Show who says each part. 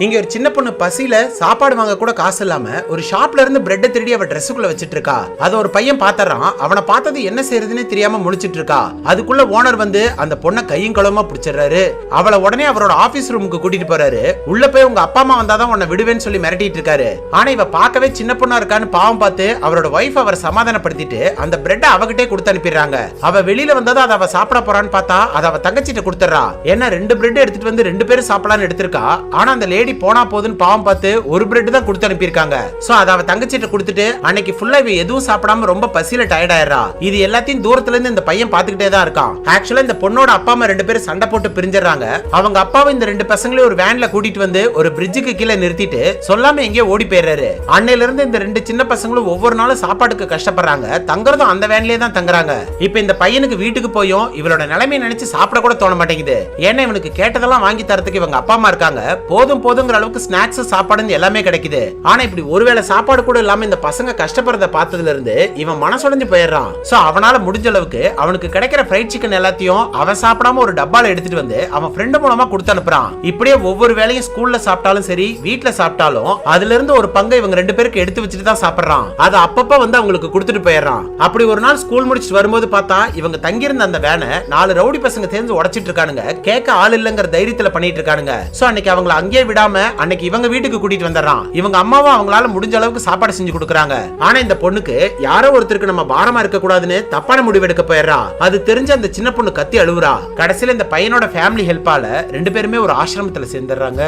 Speaker 1: இங்க ஒரு சின்ன பொண்ணு பசியில சாப்பாடு வாங்க கூட காசு இல்லாம ஒரு ஷாப்ல இருந்து பிரெட் திருடி அவ ட்ரெஸ்ஸுக்குள்ள வச்சிட்டு இருக்கா. அத ஒரு பையன் பாத்தறான். அவனை பார்த்தது என்ன செய்யறதுன்னு தெரியாம முழிச்சிட்டு இருக்கா. அதுக்குள்ள ஓனர் வந்து அந்த பொண்ணை கையும் களவுமா பிடிச்சிடுறாரு. அவளை உடனே அவரோட ஆபீஸ் ரூமுக்கு கூட்டிட்டு போறாரு. உள்ள போய் உங்க அப்பா அம்மா வந்தாதான் உன்னை விடுவேன்னு சொல்லி மிரட்டிட்டு இருக்காரு. ஆனா இவ பார்க்கவே சின்ன பொண்ணா இருக்கான்னு பாவம் பார்த்து அவரோட வைஃப் அவரை சமாதானப்படுத்திட்டு அந்த பிரெட்டை அவகிட்டே கொடுத்து அனுப்பிடுறாங்க. அவ வெளியில வந்ததா அதை அவ சாப்பிட போறான்னு பார்த்தா அதை அவ தங்கச்சிட்ட கொடுத்துறா. ஏன்னா 2 பிரெட் எடுத்துட்டு வந்து 2 பேரும் சாப்பிடலான்னு எடுத்திருக்கா. ஆனா அந்த லேடி போனா போதுன்னு பாவம் பார்த்து ஒரு பிரெட் தான் கொடுத்து அனுப்பியிருக்காங்க. சோ அதை அவ தங்கச்சிட்ட கொடுத்துட்டு அன்னைக்கு ஃபுல்லா இவ எதுவும் சாப்பிடாம ரொம்ப பசியில டயர்ட் ஆயிடுறா. இது எல்லாத்தையும் தூரத்துல இருந்து இந்த பையன் பாத்துக்கிட்டே தான் இருக்கான். ஆக்சுவலா இந்த பொண்ணோட அப்பா அம்மா 2 பேரும் சண்டை போட்டு பிரிஞ்சிடறாங்க. அவங்க அப்பாவை இந்த 2 பசங்களையும் ஒரு வேன்ல கூட்டிட்டு வந்து ஒரு பிரிட்ஜுக்கு கீழே நிறுத்திட்டு சொல்லாம எங்கேயோ ஓடி போயிடுறாரு. அன்னையில இருந்து இந்த 2 சின்ன பசங்களும் ஒவ்வொரு நாளும் சாப்பாட்டுக்கு கஷ்டப்படுறாங்க. தங்குறதும் அந்த வேன்லயே தான் தங்குறாங்க. இப்ப இந்த பையனுக்கு வீட்டுக்கு போயும் இவளோட நிலைமையை நினைச்சு சாப்பிட கூட தோண மாட்டேங்குது. ஏன்னா இவனுக்கு கேட்டதெல்லாம் வாங்கி தரத்துக்கு இவங்க அப்பா அம்மா இருக்காங்க. போதும் போதுங்கிற அளவுக்கு ஸ்நாக்ஸ் சாப்பாடு எல்லாமே கிடைக்குது. ஆனா இப்படி ஒருவேளை சாப்பாடு கூட இல்லாம இந்த பசங்க கஷ்டப்படுறத பார்த்ததுல இருந்து இவன் மனசுடைஞ்சு போயிடுறான். சோ அவனால முடிஞ்ச அளவுக்கு அவனுக்கு கிடைக்கிற ஃப்ரைட் சிக்கன் எல்லாத்தையும் அவன் சாப்பிடாம ஒரு டப்பால எடுத்துட்டு வந்து அவன் ஃப்ரெண்ட் மூலமா கொடுத்து அனுப்புறான். இப்படியே ஒவ்வொரு வேளையும் ஸ்கூல்ல சாப்பிட்டாலும் சரி வீட்ல சாப்பிட்டாலும் அதுல இருந்து ஒரு பங்கை இவங்க 2 பேருக்கு எடுத்து வச்சுட்டு தான் சாப்பிடுறான். அது அப்பப்ப வந்து அவங்களுக்கு கொடுத்துட்டு போயிடுறான். அப்படி ஒரு நாள் ஸ்கூல் முடிச்சுட்டு வரும்போது பார்த்தா இவங்க தங்கியிருந்த அந்த வேனை 4 ரவுடி பசங்க சேர்ந்து உடைச்சிட்டு இருக்கானுங்க. கேட்க ஆள் இல்லங்கிற தைரியத்துல பண்ணிட்டு இருக்கானுங்க. சோ அன்னைக்கு அவங்களை அங்கேயே விடாம அன்னைக்கு இவங்க வீட்டுக்கு கூட்டிட்டு வந்துடுறான். இவங்க அம்மாவும் அவங்களால முடிஞ்ச அளவுக்கு சாப்பாடு செஞ்சு கொடுக்குறாங்க. ஆனா இந்த பொண்ணுக்கு யாரோ ஒருத்தருக்கு நம்ம பாரமா இருக்க கூடாதுன்னு தப்பான முடிவு எடுக்க போயிடுறா. அது தெரிஞ்ச அந்த சின்ன பொண்ணு கத்தி அழுவுறா. கடைசியில இந்த பையனோட ஃபேமிலி ஹெல்ப்பால 2 பேருமே ஒரு ஆசிரமத்துல சேர்ந்துடுறாங்க.